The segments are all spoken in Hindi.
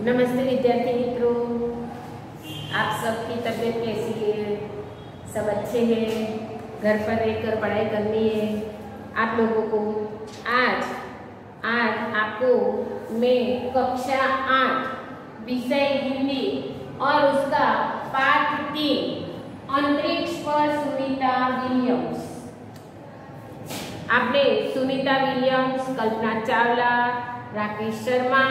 नमस्ते विद्यार्थी मित्रों, आप सबकी तबीयत कैसी है? सब अच्छे हैं? घर पर रहकर पढ़ाई करनी है आप लोगों को। आज आपको मैं कक्षा 8 विषय हिंदी और उसका पाठ 3 अंतरिक्ष पर सुनीता विलियम्स। आपने सुनीता विलियम्स, कल्पना चावला, राकेश शर्मा,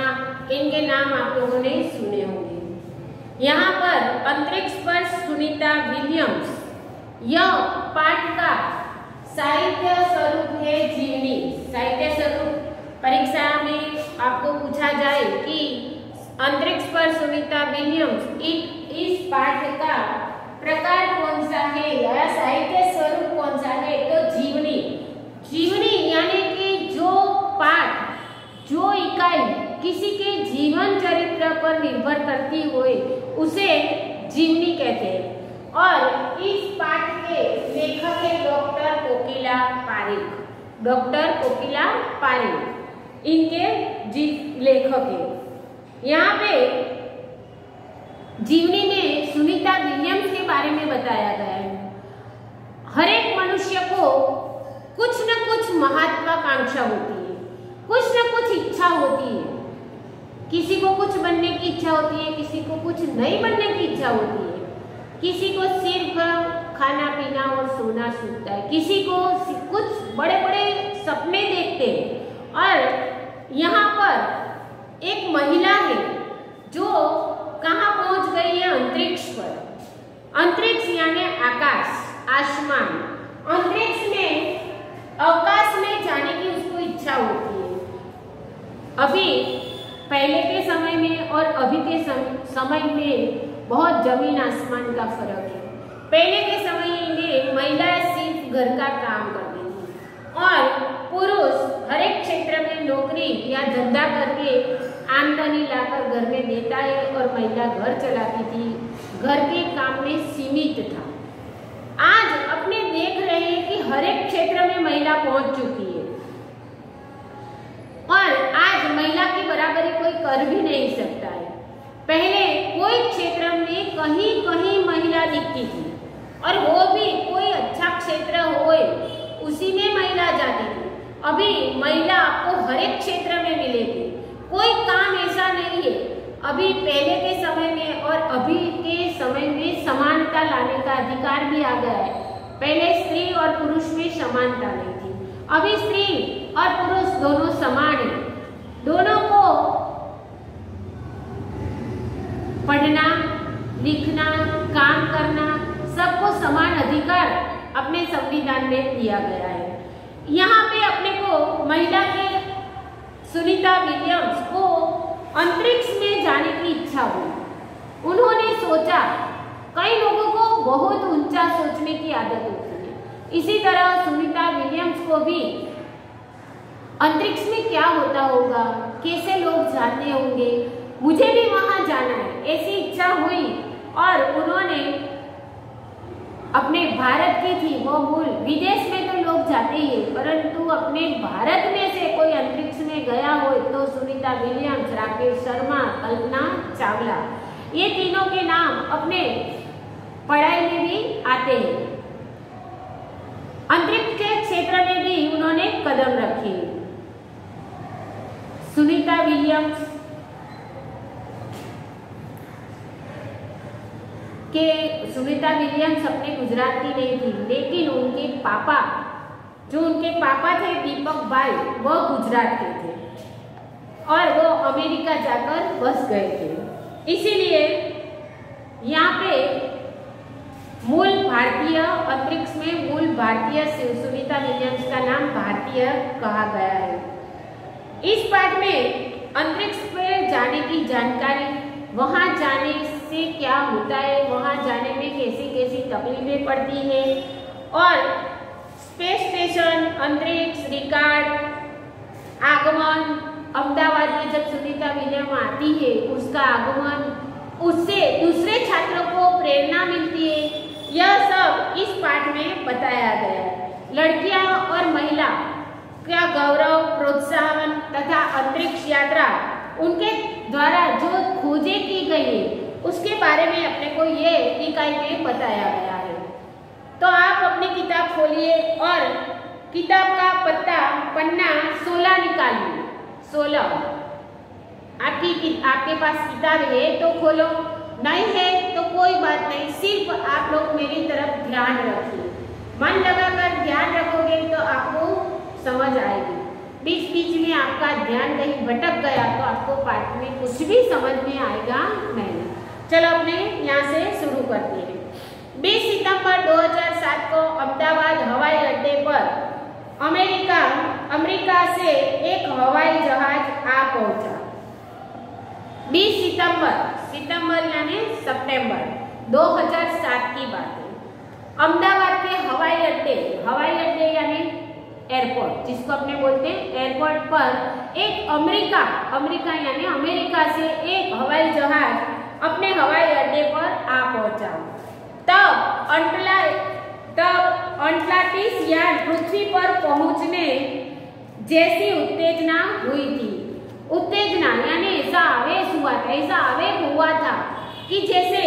इनके नाम आप लोगों ने सुने होंगे। यहाँ पर अंतरिक्ष पर सुनीता विलियम्स, यह पाठ का साहित्य स्वरूप है जीवनी। साहित्य स्वरूप परीक्षा में आपको पूछा जाए कि अंतरिक्ष पर सुनीता विलियम्स इस पाठ का प्रकार कौन सा है या साहित्य स्वरूप कौन सा है, तो जीवनी। जीवनी यानी कि जो पाठ, जो इकाई किसी के जीवन चरित्र पर निर्भर करती हुए उसे जीवनी कहते हैं। और इस पाठ के लेखक है डॉक्टर कोकिला पारिक। डॉक्टर कोकिला पारिक इनके लेखक है। यहाँ पे जीवनी में सुनीता विलियम्स के बारे में बताया गया है। हर एक मनुष्य को कुछ न कुछ महत्वाकांक्षा होती है, कुछ न कुछ इच्छा होती है। किसी को कुछ बनने की इच्छा होती है, किसी को कुछ नहीं बनने की इच्छा होती है, किसी को सिर्फ खाना पीना और सोना सूझता है, किसी को कुछ बड़े बड़े सपने देखते हैं। और यहाँ पर एक महिला है जो कहाँ पहुँच गई है? अंतरिक्ष पर। अंतरिक्ष यानी आकाश, आसमान। अंतरिक्ष में, अवकाश में जाने की उसको इच्छा होती है। अभी पहले के समय में और अभी के समय में बहुत जमीन आसमान का फर्क है। पहले के समय में महिलाएं सिर्फ घर का काम करती थी और पुरुष हर एक क्षेत्र में नौकरी या धंधा करके आमदनी लाकर घर में देता है और महिला घर चलाती थी, घर के काम में सीमित था। आज अपने देख रहे हैं कि हर एक क्षेत्र में महिला पहुंच चुकी है और आज महिला की बराबरी कोई कर भी नहीं सकता है। पहले कोई क्षेत्र में कहीं कहीं महिला दिखती थी और वो भी कोई अच्छा क्षेत्र होए उसी में महिला जाती थी। अभी महिला आपको हर एक क्षेत्र में मिलेगी, कोई काम ऐसा नहीं है। अभी पहले के समय में और अभी के समय में समानता लाने का अधिकार भी आ गया है। पहले स्त्री और पुरुष में समानता नहीं थी, अभी स्त्री और पुरुष दोनों समान हैं। दोनों को पढ़ना, लिखना, काम करना, सबको समान अधिकार अपने संविधान में दिया गया है। यहाँ पे अपने को महिला के सुनीता विलियम्स को अंतरिक्ष में जाने की इच्छा हुई। उन्होंने सोचा, कई लोगों को बहुत ऊंचा सोचने की आदत होती है, इसी तरह सुनीता विलियम्स को भी अंतरिक्ष में क्या होता होगा, कैसे लोग जाते होंगे, मुझे भी वहां जाना है, ऐसी इच्छा हुई। और उन्होंने अपने भारत की थी वो मूल, विदेश में तो लोग जाते ही है, परंतु अपने भारत में से कोई अंतरिक्ष में गया हो तो सुनीता विलियम्स, राकेश शर्मा, कल्पना चावला, ये तीनों के नाम अपने पढ़ाई में भी आते हैं। अंतरिक्ष के क्षेत्र में भी उन्होंने कदम रखे। सुनीता विलियम्स अपने गुजरात की नहीं थी, लेकिन उनके पापा, जो उनके पापा थे दीपक भाई, वह गुजरात के थे और वो अमेरिका जाकर बस गए थे। इसीलिए यहाँ पे मूल भारतीय, अंतरिक्ष में मूल भारतीय सुनीता विलियम्स का नाम भारतीय कहा गया है। इस पाठ में अंतरिक्ष पर जाने की जानकारी, वहां जाने से क्या होता है, वहां जाने में कैसी कैसी तकलीफें पड़ती है और स्पेस स्टेशन, अंतरिक्ष, रिकार्ड, आगमन, अहमदाबाद में जब सुनीता विलियम्स आती है उसका आगमन, उससे दूसरे छात्रों को प्रेरणा मिलती है, यह सब इस पाठ में बताया गया है। लड़कियां और महिला का गौरव, प्रोत्साहन तथा अंतरिक्ष यात्रा उनके द्वारा जो खोजें की गई है, उसके बारे में अपने को ये इकाई में बताया गया है। तो आप अपनी किताब खोलिए और किताब का पन्ना 16 निकालिए। 16 आपके पास किताब है तो खोलो, नहीं है तो कोई बात नहीं, सिर्फ आप लोग मेरी तरफ ध्यान रखिए। मन लगाकर ध्यान रखोगे तो आपको समझ आएगी। बीच बीच में आपका ध्यान कहीं भटक गया तो आपको पाठ में कुछ भी समझ में आएगा नहीं। चलो अपने यहाँ से शुरू करते हैं। 20 सितंबर 2007 को अहमदाबाद हवाई अड्डे पर अमेरिका से एक हवाई जहाज आ पहुंचा। 20 सितंबर यानी सितंबर 2007 की बात है। अहमदाबाद के हवाई अड्डे यानी एयरपोर्ट, जिसको अपने बोलते हैं एयरपोर्ट पर एक अमेरिका यानी अमेरिका से एक हवाई जहाज अपने हवाई अड्डे पर आ पहुंचा। तब अटलांटिस यान पृथ्वी पर पहुंचने जैसी उत्तेजना हुई थी। उत्तेजना यानी ऐसा आवेग हुआ था कि जैसे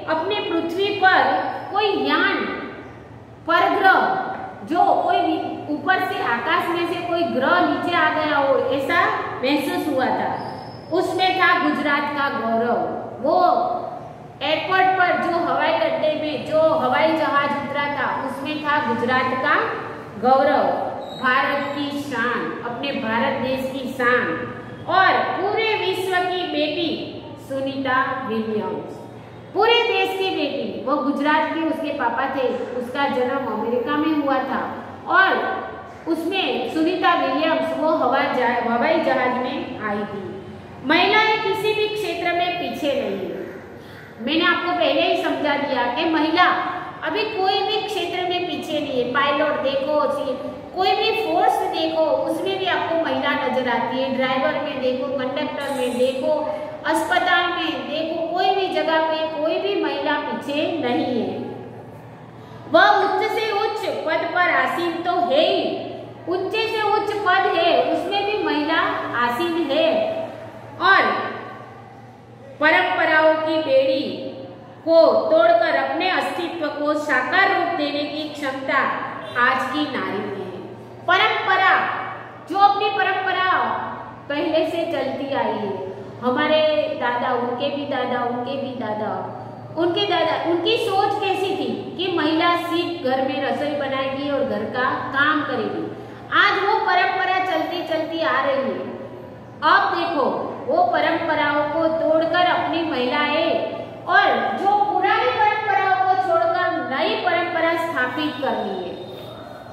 अपने पृथ्वी पर कोई यान परग्रह, जो कोई ऊपर से आकाश में से कोई ग्रह नीचे आ गया हो, ऐसा महसूस हुआ था। उसमें था गुजरात का गौरव। वो एयरपोर्ट पर जो हवाई अड्डे में जो हवाई जहाज उतरा था उसमें था गुजरात का गौरव, भारत की शान, अपने भारत देश की शान और पूरे विश्व की बेटी सुनीता विलियम्स, पूरे देश की बेटी। वो गुजरात के उसके पापा थे, उसका जन्म अमेरिका में हुआ था और उसमें सुनीता विलियम्स वो हवाई जहाज में आई थी। महिलाएं किसी भी क्षेत्र में पीछे नहीं है। मैंने आपको पहले ही समझा दिया कि महिला अभी कोई भी क्षेत्र में पीछे नहीं है। पायलट देखो, कोई भी फोर्स देखो, उसमें भी आपको महिला नजर आती है। ड्राइवर में देखो, कंडक्टर में देखो, अस्पताल में देखो, कोई भी जगह पे कोई भी महिला पीछे नहीं है। वह उच्च से उच्च पद पर आसीन तो है ही, उच्च से उच्च पद है उसमें भी महिला आसीन है और परंपराओं की बेड़ी को तोड़कर अपने अस्तित्व को साकार रूप देने की क्षमता आज की नारी में है। परंपरा, जो अपनी परंपरा पहले से चलती आई है, हमारे दादा, उनके भी दादा, उनकी सोच कैसी थी कि महिला सिर्फ घर में रसोई बनाएगी और घर का काम करेगी। आज वो परंपरा चलती चलती आ रही है। अब देखो, वो परंपराओं को तोड़कर अपनी महिलाएं और जो पुरानी परंपराओं को छोड़कर नई परंपरा स्थापित करनी है।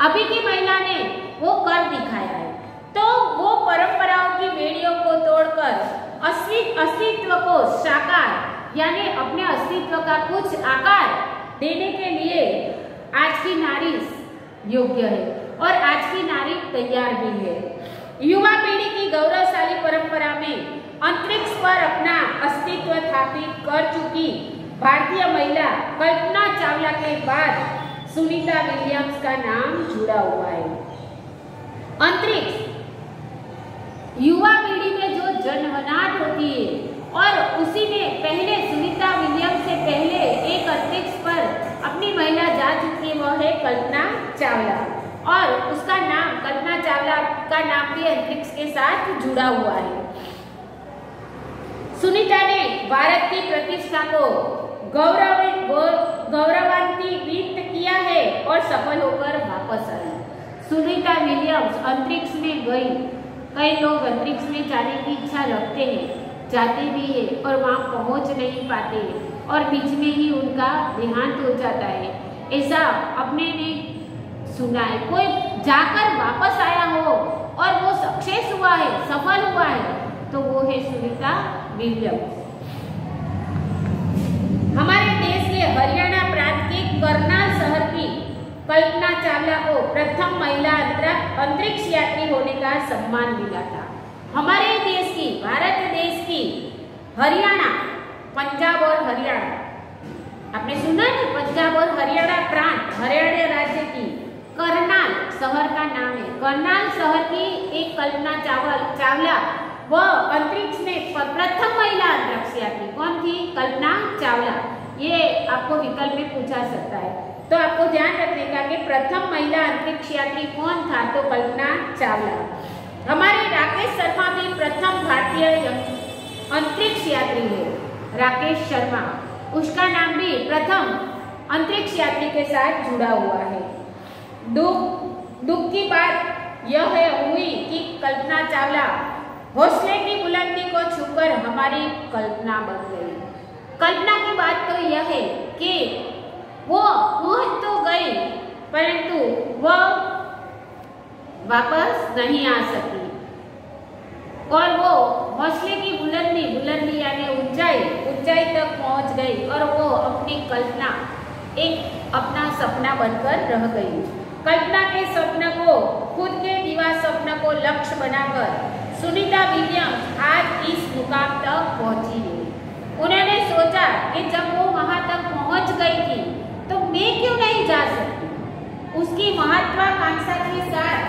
अभी की महिला ने वो कर दिखाया है। तो वो परंपराओं की बेड़ियों को तोड़कर अस्तित्व को साकार यानी अपने अस्तित्व का कुछ आकार देने के लिए आज की नारी योग्य है और आज की नारी तैयार भी है। युवा पीढ़ी की गौरवशाली परंपरा में अंतरिक्ष पर अपना अस्तित्व स्थापित कर चुकी भारतीय महिला कल्पना चावला के बाद सुनीता विलियम्स का नाम जुड़ा हुआ है। अंतरिक्ष, युवा पीढ़ी में जो जनमनाहट होती है और उसी में पहले सुनीता विलियम्स से पहले एक अंतरिक्ष पर अपनी महिला जा चुकी है, वह है कल्पना चावला और उसका नाम, कल्पना चावला का नाम भी अंतरिक्ष के साथ जुड़ा हुआ है। सुनीता ने भारत की प्रतिष्ठा को गौरवान्वित किया है और सफल होकर वापस आई। सुनीता विलियम्स अंतरिक्ष में गई। कई लोग अंतरिक्ष में जाने की इच्छा रखते हैं, जाते भी है और वहां पहुंच नहीं पाते हैं और बीच में ही उनका देहांत हो जाता है। ऐसा अपने ने सुना है। कोई जाकर वापस आया हो और वो सक्सेस हुआ है, सफल हुआ है, तो वो है सुनीता विलियम्स। हमारे देश के हरियाणा प्रांत के करनाल शहर की कल्पना चावला को प्रथम महिला अंतरिक्ष यात्री होने का सम्मान मिला था। हमारे देश की, भारत देश की हरियाणा, पंजाब और हरियाणा, आपने सुना है पंजाब और हरियाणा प्रांत, हरियाणा राज्य की करनाल शहर का नाम है। करनाल शहर की एक कल्पना चावला वह अंतरिक्ष में प्रथम महिला अंतरिक्ष यात्री कौन थी? कल्पना चावला। ये आपको विकल्प में पूछा सकता है, तो आपको ध्यान रखने का कि प्रथम महिला अंतरिक्ष यात्री कौन था? तो कल्पना चावला। हमारे राकेश शर्मा भी प्रथम भारतीय अंतरिक्ष यात्री है। राकेश शर्मा, उसका नाम भी प्रथम अंतरिक्ष यात्री के साथ जुड़ा हुआ है। दुख की बात यह हुई कि कल्पना चावला हौसले की बुलंदी को छूकर हमारी कल्पना बन गई। कल्पना की बात तो यह है कि वो पहुंच तो गई, परंतु वह वापस नहीं आ सकी और वो हौसले की बुलंदी यानी ऊंचाई तक पहुंच गई और वो अपनी कल्पना एक अपना सपना बनकर रह गई। कल्पना के स्वप्न को, खुद के दीवा स्वप्न को लक्ष्य बनाकर सुनीता विलियम्स आज इस मुकाम तक पहुंची है। उन्होंने सोचा कि जब वो वहां तक पहुंच गई थी तो मैं क्यों नहीं जा सकती। उसकी महत्वाकांक्षा के साथ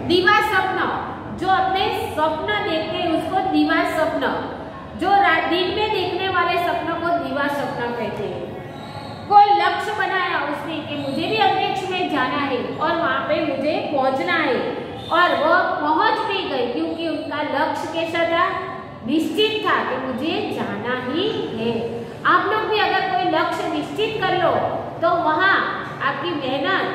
दीवा स्वप्न, जो अपने स्वप्न देखते हैं उसको दीवा स्वप्न, जो दिन में देखने वाले सपनों को दीवा स्वप्न कहते हैं, को लक्ष्य बनाया उसने कि मुझे भी अंतरिक्ष में जाना है और वहां पे मुझे पहुंचना है, और वह पहुंच भी गई क्योंकि उनका लक्ष्य कैसा था? निश्चित था कि मुझे जाना ही है। आप लोग भी अगर कोई लक्ष्य निश्चित कर लो तो वहां आपकी मेहनत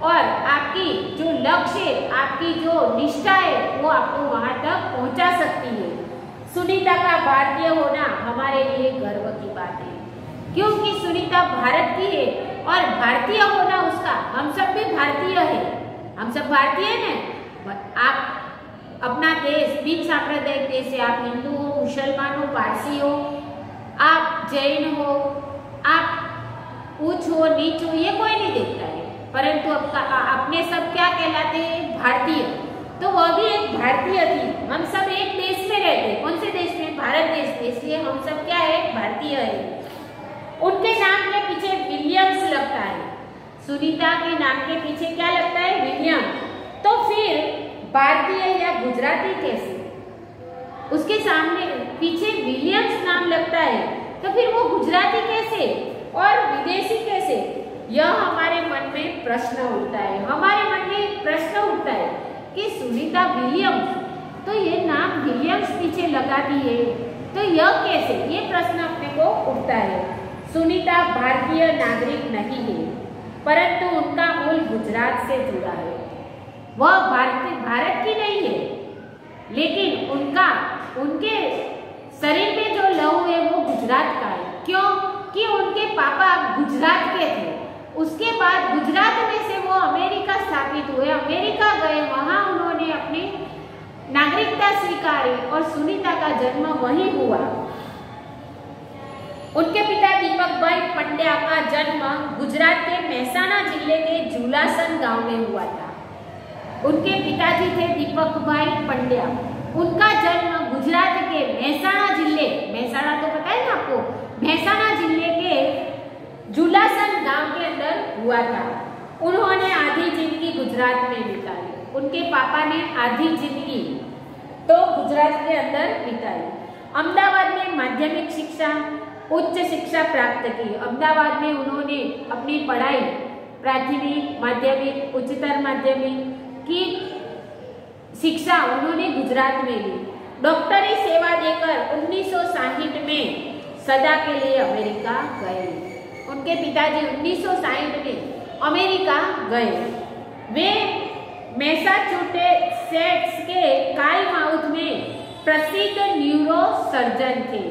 और आपकी जो लक्ष्य, आपकी जो निष्ठा है वो आपको वहां तक पहुंचा सकती है। सुनीता का भारतीय होना हमारे लिए गर्व की बात है, क्योंकि सुनीता भारत की है और भारतीय होना उसका, हम सब भी भारतीय है, हम सब भारतीय हैं। आप अपना देश बिन सांप्रदायिक देश है, आप हिंदू हो, मुसलमान हो, पारसी हो, आप जैन हो, आप ऊंच हो नीच हो, ये कोई नहीं देखता है, परंतु अपने सब क्या कहलाते हैं? भारतीय। तो वह भी एक भारतीय थी। हम सब एक देश में रहते हैं। कौन से देश में? भारत देश में। इसलिए हम सब क्या है? भारतीय है। उनके नाम के पीछे विलियम्स लगता है। सुनीता के नाम के पीछे क्या लगता है? विलियम। तो फिर भारतीय या गुजराती कैसे? उसके सामने पीछे विलियम्स नाम लगता है, तो फिर वो गुजराती कैसे और विदेशी कैसे? यह हमारे मन में प्रश्न उठता है। हमारे मन में प्रश्न उठता है कि सुनीता विलियम्स, तो ये नाम विलियम्स पीछे लगा दी है, तो यह कैसे? ये प्रश्न अपने को उठता है। सुनीता भारतीय नागरिक नहीं है, परंतु उनका मूल गुजरात से जुड़ा है। वह भारत की नहीं है, लेकिन उनके शरीर में जो लहू है वो गुजरात का है। क्यों? कि उनके पापा गुजरात के थे। उसके बाद गुजरात में से वो अमेरिका स्थापित हुए, अमेरिका गए, वहां उन्होंने अपनी नागरिकता स्वीकारी और सुनीता का जन्म वहीं हुआ। उनके पिता दीपक भाई पंड्या का जन्म गुजरात के महसाणा जिले के जुलासन गांव में हुआ था। उनके पिताजी थे दीपक भाई पंड्या। उनका जन्म गुजरात के महसाणा जिले, महसाणा तो पता है ना आपको, महसाणा जिले के जुलासन गांव के अंदर हुआ था। उन्होंने आधी जिंदगी गुजरात में बिताई। उनके पापा ने आधी जिंदगी तो गुजरात के अंदर बिताई। अहमदाबाद में माध्यमिक शिक्षा, उच्च शिक्षा प्राप्त की। अहमदाबाद में उन्होंने अपनी पढ़ाई प्राथमिक, माध्यमिक, उच्चतर माध्यमिक की शिक्षा उन्होंने गुजरात में ली। डॉक्टरी सेवा देकर 1960 में सदा के लिए अमेरिका गए। उनके पिताजी 1960 में अमेरिका गए। वे मैसाचुसेट्स के कालमाउथ में प्रसिद्ध न्यूरो सर्जन थे।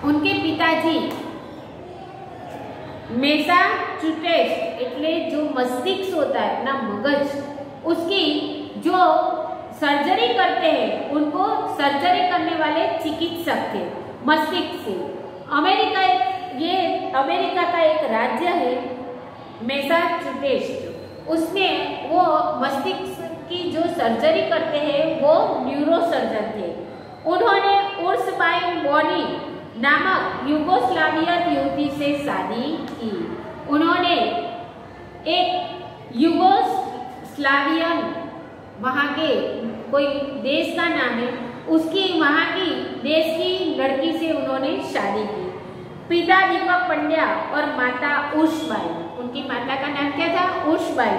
उनके पिताजी मैसाचुसेट्स એટલે जो मस्तिष्क होता है ना, मगज, उसकी जो सर्जरी करते हैं, उनको सर्जरी करने वाले चिकित्सक थे मस्तिष्क से। अमेरिका का एक राज्य है मैसाचुसेट्स, उसमें वो मस्तिष्क की जो सर्जरी करते हैं वो न्यूरो सर्जन थे। उन्होंने उर्सबाइन बोनी नामक युगोस्लाविया युवती से शादी की। उन्होंने स्लावियन वहाँ के कोई देश का नाम है, उसकी वहाँ की देश की लड़की से उन्होंने शादी की। पिता दीपक पंड्या और माता उर्षबाई, उनकी माता का नाम क्या था? उर्षबाई।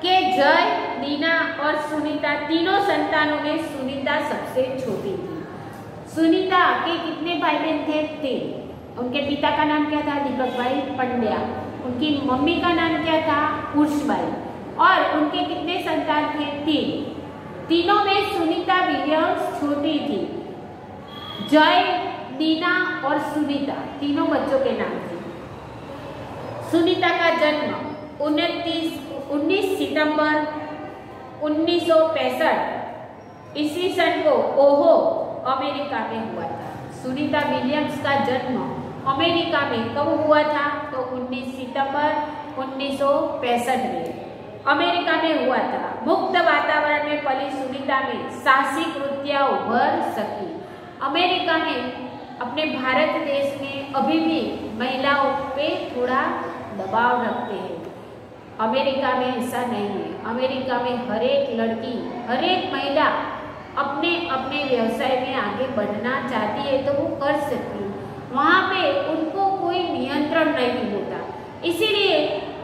के जय, नीना और सुनीता तीनों संतानों में सुनीता सबसे छोटी थी। सुनीता के कितने भाई बहन थे? 3। उनके पिता का नाम क्या था? दीपक भाई पंड्या। उनकी मम्मी का नाम क्या था? उर्षबाई। और उनके कितने संतान थे? 3। तीनों में सुनीता विलियम्स छोटी थी। जय, नीना और सुनीता तीनों बच्चों के नाम थे। सुनीता का जन्म 19 सितंबर 1965 ईस्वी सन को ओहो अमेरिका में हुआ था। सुनीता विलियम्स का जन्म अमेरिका में कब हुआ था? तो 19 सितंबर 1965 में अमेरिका में हुआ था। मुक्त वातावरण में पली सुनीता में साहसिक वृत्तियां उभर सकी। अमेरिका में, अपने भारत देश में अभी भी महिलाओं पे थोड़ा दबाव रखते हैं। अमेरिका में ऐसा नहीं है। अमेरिका में हर एक लड़की, हर एक महिला अपने अपने व्यवसाय में आगे बढ़ना चाहती है तो वो कर सकती है। वहाँ पे उनको कोई नियंत्रण नहीं होता। इसीलिए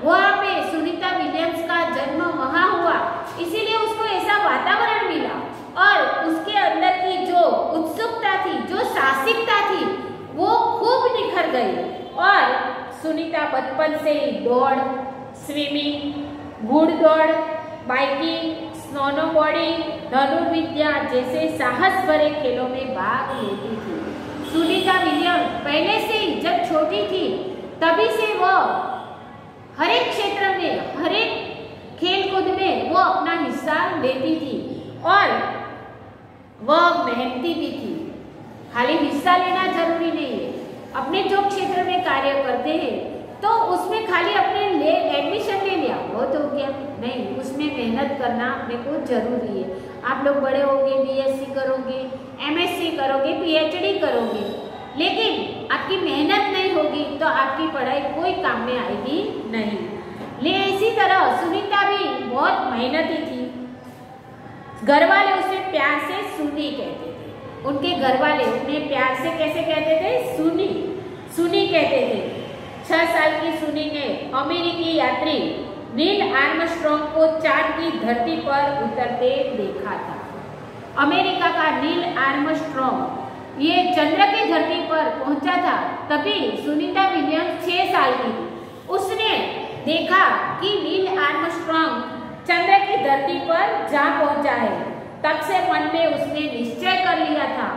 वहाँ पे सुनीता विलियम्स का जन्म वहाँ हुआ, इसीलिए उसको ऐसा वातावरण मिला और उसके अंदर की जो उत्सुकता थी, जो साहसिकता थी, वो खूब निखर गई। और सुनीता बचपन से ही दौड़, स्विमिंग, घुड़दौड़, बाइकिंग, स्नोबोर्डिंग, धनुर्विद्या जैसे साहस भरे खेलों में भाग लेती थी। सुनीता विलियम्स पहले से ही जब छोटी थी तभी से वह हर एक क्षेत्र में, हर एक खेल कूद में वो अपना हिस्सा लेती थी और वह मेहनती भी थी। खाली हिस्सा लेना जरूरी नहीं है। अपने जो क्षेत्र में कार्य करते हैं तो उसमें खाली अपने एडमिशन ले लिया बहुत हो गया नहीं, उसमें मेहनत करना अपने को जरूरी है। आप लोग बड़े होंगे, बीएससी करोगे, एमएससी करोगे, पीएचडी करोगे, लेकिन आपकी मेहनत नहीं होगी तो आपकी पढ़ाई कोई काम में आएगी नहीं। ले इसी तरह सुनीता भी बहुत मेहनती थी। घर वाले उसे प्यार से सुनी कहते थे। उनके घर वाले उन्हें प्यार से कैसे कहते थे? सुनी, सुनी कहते थे। 6 साल की सुनी ने अमेरिकी यात्री नील आर्मस्ट्रॉन्ग को चांद की धरती पर उतरते देखा था। अमेरिका का नील आर्मस्ट्रॉन्ग ये चंद्र की धरती पर पहुंचा था, तभी सुनीता विलियम्स 6 साल की थी। उसने देखा कि नील आर्मस्ट्रॉन्ग चंद्र की धरती पर जा पहुंचा है। तब से मन में उसने निश्चय कर लिया था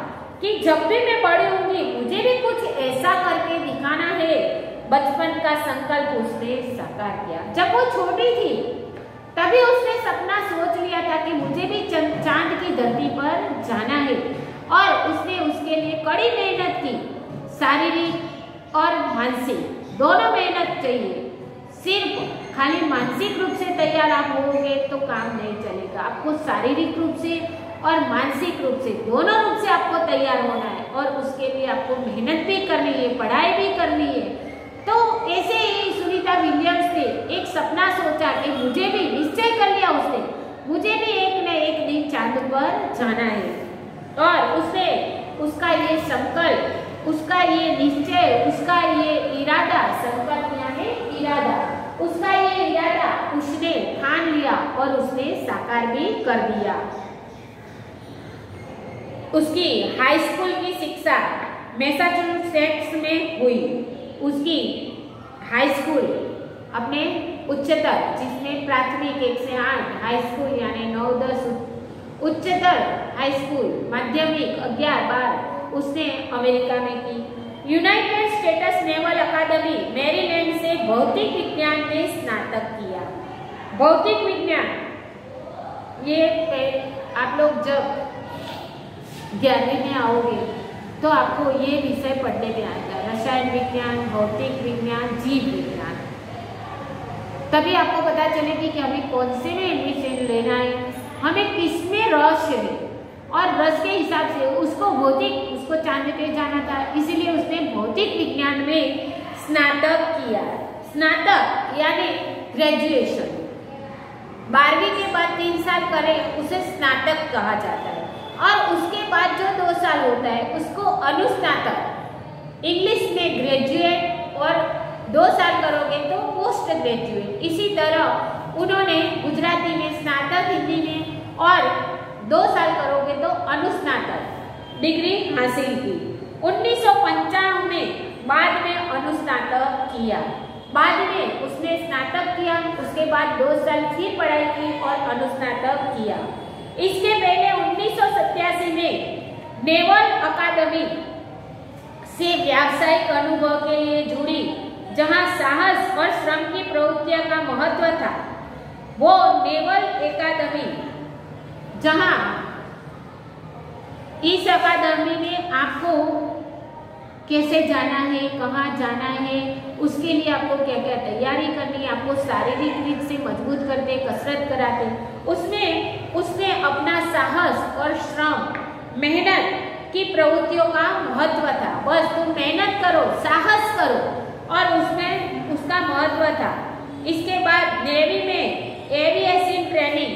कि जब भी मैं बड़ी होंगी मुझे भी कुछ ऐसा करके दिखाना है। बचपन का संकल्प उसने साकार किया। जब वो छोटी थी तभी उसने सपना सोच लिया था कि मुझे भी चांद की धरती पर जाना है और उसने उसके लिए कड़ी मेहनत की। शारीरिक और मानसिक दोनों मेहनत चाहिए। सिर्फ खाली मानसिक रूप से तैयार आप होगे तो काम नहीं चलेगा। आपको शारीरिक रूप से और मानसिक रूप से, दोनों रूप से आपको तैयार होना है और उसके लिए आपको मेहनत भी करनी है, पढ़ाई भी करनी है। तो ऐसे ही सुनीता विलियम्स ने एक सपना सोचा कि मुझे भी, निश्चय कर लिया उसने, मुझे भी एक न एक दिन चांद पर जाना है। और उसने उसका ये संकल्प, उसका ये निश्चय, उसका ये इरादा, संकल्प यानी इरादा, उसका ये इरादा उसने ठान लिया और उसने साकार भी कर दिया। उसकी हाई स्कूल की शिक्षा मैसाचुसेट्स में हुई। उसकी हाई स्कूल अपने उच्चतर, जिसमें प्राथमिक 1 से 8, हाई स्कूल यानी 9, 10, उच्चतर हाई स्कूल, माध्यमिक 11, 12 उसने अमेरिका में की। यूनाइटेड स्टेट्स नेवल अकादमी मैरीलैंड से भौतिक विज्ञान में स्नातक किया। भौतिक विज्ञान ये आप लोग जब 11वीं में आओगे तो आपको ये विषय पढ़ने में आएगा, रसायन विज्ञान, भौतिक विज्ञान, जीव विज्ञान। तभी आपको पता चलेगी कि हमें कौन से में एडमिशन लेना है, हमें किस में रस है, और रस के हिसाब से उसको चांद पे जाना था, इसीलिए उसने भौतिक विज्ञान में स्नातक किया। स्नातक यानी ग्रेजुएशन। 12वीं के बाद 3 साल करे उसे स्नातक कहा जाता है, और उसके बाद जो 2 साल होता है उसको अनुस्नातक, इंग्लिश में ग्रेजुएट, और 2 साल करोगे तो पोस्ट ग्रेजुएट। इसी तरह उन्होंने गुजराती में स्नातक, हिंदी में, और 2 साल करोगे तो अनुस्नातक डिग्री हासिल की। 1995 में बाद में अनुस्नातक किया, बाद में उसने स्नातक किया, उसके बाद 2 साल फिर पढ़ाई की और अनुस्नातक किया। इसके पहले 1987 में नेवल अकादमी से व्यावसायिक अनुभव के लिए जुड़ी, जहां साहस और श्रम की प्रवृत्तियों का महत्व था। वो नेवल अकादमी, जहां इस अकादमी में आपको कैसे जाना है, कहाँ जाना है, उसके लिए आपको क्या क्या तैयारी करनी है, आपको शारीरिक रूप से मजबूत करते, कसरत कराते, उसमें उसने अपना साहस और श्रम, मेहनत की प्रवृत्तियों का महत्व था। बस तुम मेहनत करो, साहस करो, और उसमें उसका महत्व था। इसके बाद नेवी में एविएशन ट्रेनिंग,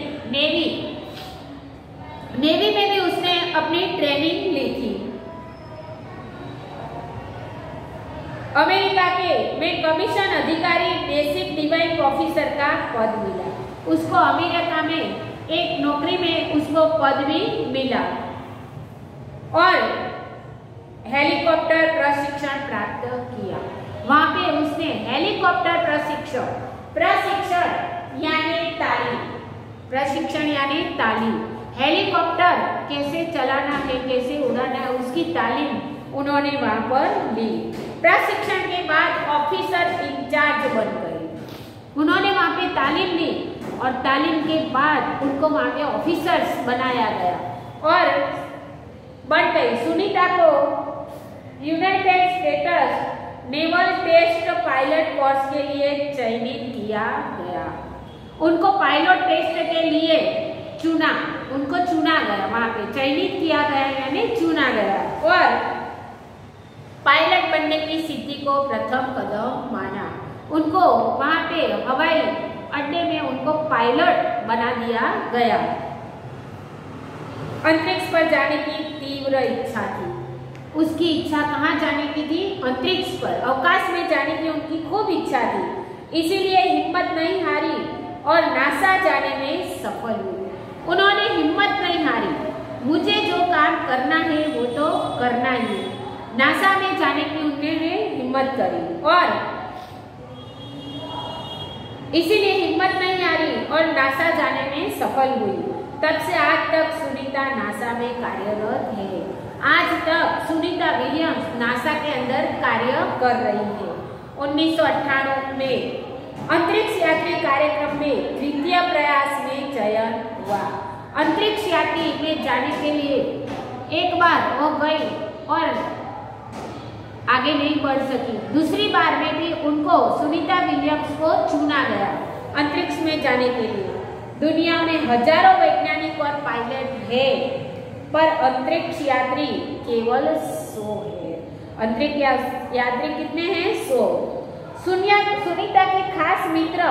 नेवी में भी उसने अपनी ट्रेनिंग ली थी। अमेरिका के में कमीशन अधिकारी, बेसिक डिवाइस ऑफिसर का पद मिला। उसको अमेरिका में एक नौकरी में उसको पद भी मिला, और हेलीकॉप्टर प्रशिक्षण प्राप्त किया। वहां पे उसने हेलीकॉप्टर प्रशिक्षण यानी तालीम, प्रशिक्षण यानी तालीम, हेलीकॉप्टर कैसे चलाना है, कैसे उड़ाना है, उसकी तालीम उन्होंने वहां पर ली। प्रशिक्षण के बाद ऑफिसर इंचार्ज बन गए। उन्होंने वहां पे तालीम ली, और तालीम के बाद उनको वहां के ऑफिसर्स बनाया गया और बढ़ गई। सुनीता को United States naval test pilot course के लिए चयनित किया गया। उनको पायलट टेस्ट के लिए उनको चुना गया, वहां पे चयनित किया गया यानी चुना गया, और पायलट बनने की सिद्धि को प्रथम कदम माना। उनको वहां पे हवाई अड्डे में उनको पायलट बना दिया गया। अंतरिक्ष पर जाने की तीव्र इच्छा थी। उसकी इच्छा कहाँ जाने की थी? अंतरिक्ष पर, अवकाश में जाने की उनकी खूब इच्छा थी। इसीलिए हिम्मत नहीं हारी और नासा जाने में सफल हुई। उन्होंने हिम्मत नहीं हारी, मुझे जो काम करना है वो तो करना ही है। नासा में जाने की उन्होंने हिम्मत करी, और इसीलिए हिम्मत नहीं हारी और नासा जाने में सफल हुई। तब से आज तक सुनीता नासा में कार्यरत है। आज तक सुनीता विलियम्स नासा के अंदर कार्य कर रही है। 1998 में अंतरिक्ष यात्री कार्यक्रम में द्वितीय प्रयास में चयन हुआ। अंतरिक्ष यात्री में जाने के लिए एक बार वो गई और आगे नहीं बढ़ सकी। दूसरी बार में भी उनको सुनीता विलियम्स को चुना गया अंतरिक्ष में जाने के लिए। दुनिया में हजारों वैज्ञानिक और पायलट है, पर अंतरिक्ष यात्री केवल 100 है। अंतरिक्ष यात्री कितने हैं? 100। सुनीता के खास मित्र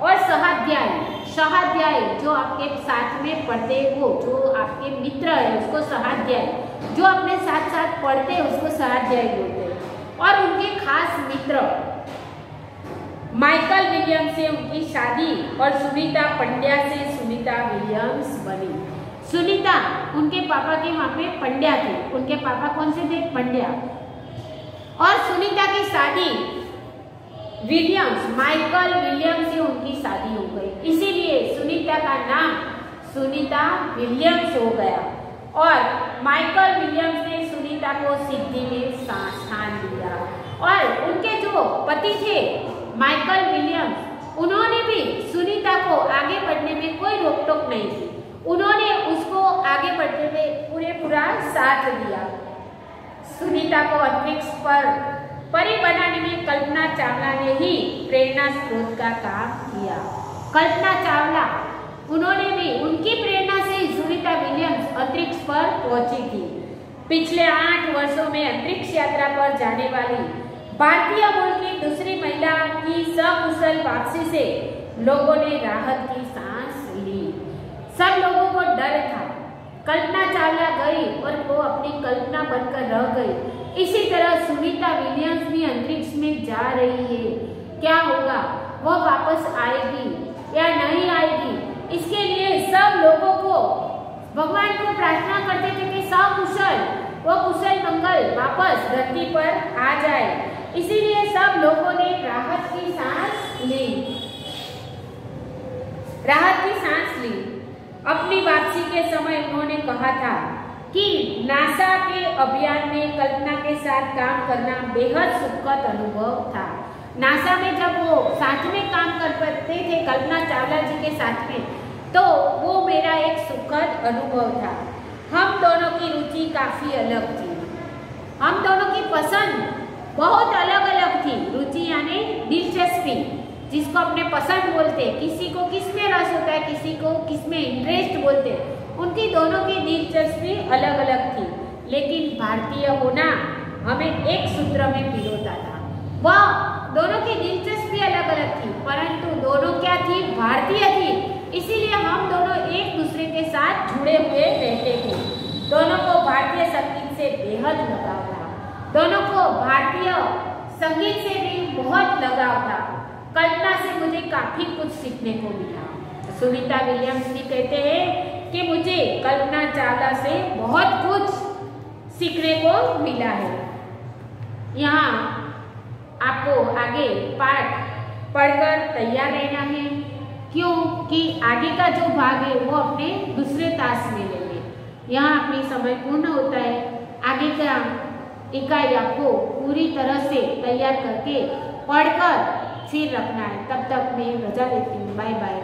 और सहाध्याय जो आपके साथ में पढ़ते, वो जो आपके मित्र है उसको सहाध्याय, जो अपने साथ साथ पढ़ते हैं उसको सहाध्याय बोलते हैं। और उनके खास मित्र माइकल विलियम्स से उनकी शादी और सुनीता पंड्या से सुनीता विलियम्स बनी। सुनीता उनके पापा के वहां पे पंड्या थे। उनके पापा कौन से थे? पंड्या। और सुनीता की शादी माइकल विलियम्स से उनकी शादी हो गई। इसीलिए सुनीता का नाम सुनीता विलियम्स हो गया, और माइकल विलियम्स ने सुनीता को सिद्धि में स्थान दिया। और उनके जो पति थे माइकल विलियम्स, उन्होंने भी सुनीता को आगे बढ़ने में कोई रोक टोक नहीं थी। उन्होंने उसको आगे बढ़ने में पूरा साथ दिया। सुनीता को अंतरिक्ष पर परी बनाने में कल्पना चावला ने ही प्रेरणा स्रोत का काम किया। कल्पना चावला, उन्होंने भी उनकी प्रेरणा से सुनीता विलियम्स अंतरिक्ष पर पहुंची थी। पिछले 8 वर्षों में अंतरिक्ष यात्रा पर जाने वाली भारतीय मूल की दूसरी महिला की सकुशल वापसी से लोगों ने राहत की सांस ली। सब लोगों को डर था। कल्पना चावला गई और वो अपनी कल्पना बनकर रह गई। इसी तरह सुनीता विलियम्स भी अंतरिक्ष में जा रही है। क्या होगा? वो वापस आएगी या नहीं आएगी? इसके लिए सब लोगों को भगवान को प्रार्थना करते थे कि सकुशल वो कुशल मंगल वापस धरती पर आ जाए। इसीलिए सब लोगों ने राहत की सांस ली। राहत की सांस ली। अपनी वापसी के समय उन्होंने कहा था कि नासा के अभियान में कल्पना के साथ काम करना बेहद सुखद अनुभव था। नासा में जब वो साथ में काम करते थे कल्पना चावला जी के साथ में, तो वो मेरा एक सुखद अनुभव था। हम दोनों की रुचि काफी अलग थी। हम दोनों की पसंद बहुत अलग अलग थी। रुचि यानी दिलचस्पी, जिसको अपने पसंद बोलते हैं। किसी को किस में रस होता है, किसी को किस में इंटरेस्ट बोलते हैं। उनकी दोनों की दिलचस्पी अलग अलग थी, लेकिन भारतीय होना हमें एक सूत्र में पिरोता था। वह दोनों की दिलचस्पी अलग अलग थी, परंतु दोनों क्या थी? भारतीय थी। इसीलिए हम दोनों एक दूसरे के साथ जुड़े हुए रहते थे। दोनों को भारतीय संगीत से बेहद लगाव था। दोनों को भारतीय संगीत से भी बहुत लगाव था। कल्पना से मुझे काफी कुछ सीखने को मिला। सुनीता विलियम्स भी कहते हैं कि मुझे कल्पना चावला से बहुत कुछ सीखने को मिला है। यहाँ आपको आगे पाठ पढ़कर तैयार रहना है, क्योंकि आगे का जो भाग है वो अपने दूसरे तास में लेंगे। यहाँ अपनी समय पूर्ण होता है। आगे का इकाई आपको पूरी तरह से तैयार करके पढ़कर फिर रखना है। तब तक मैं रजा लेती हूँ। Bye bye.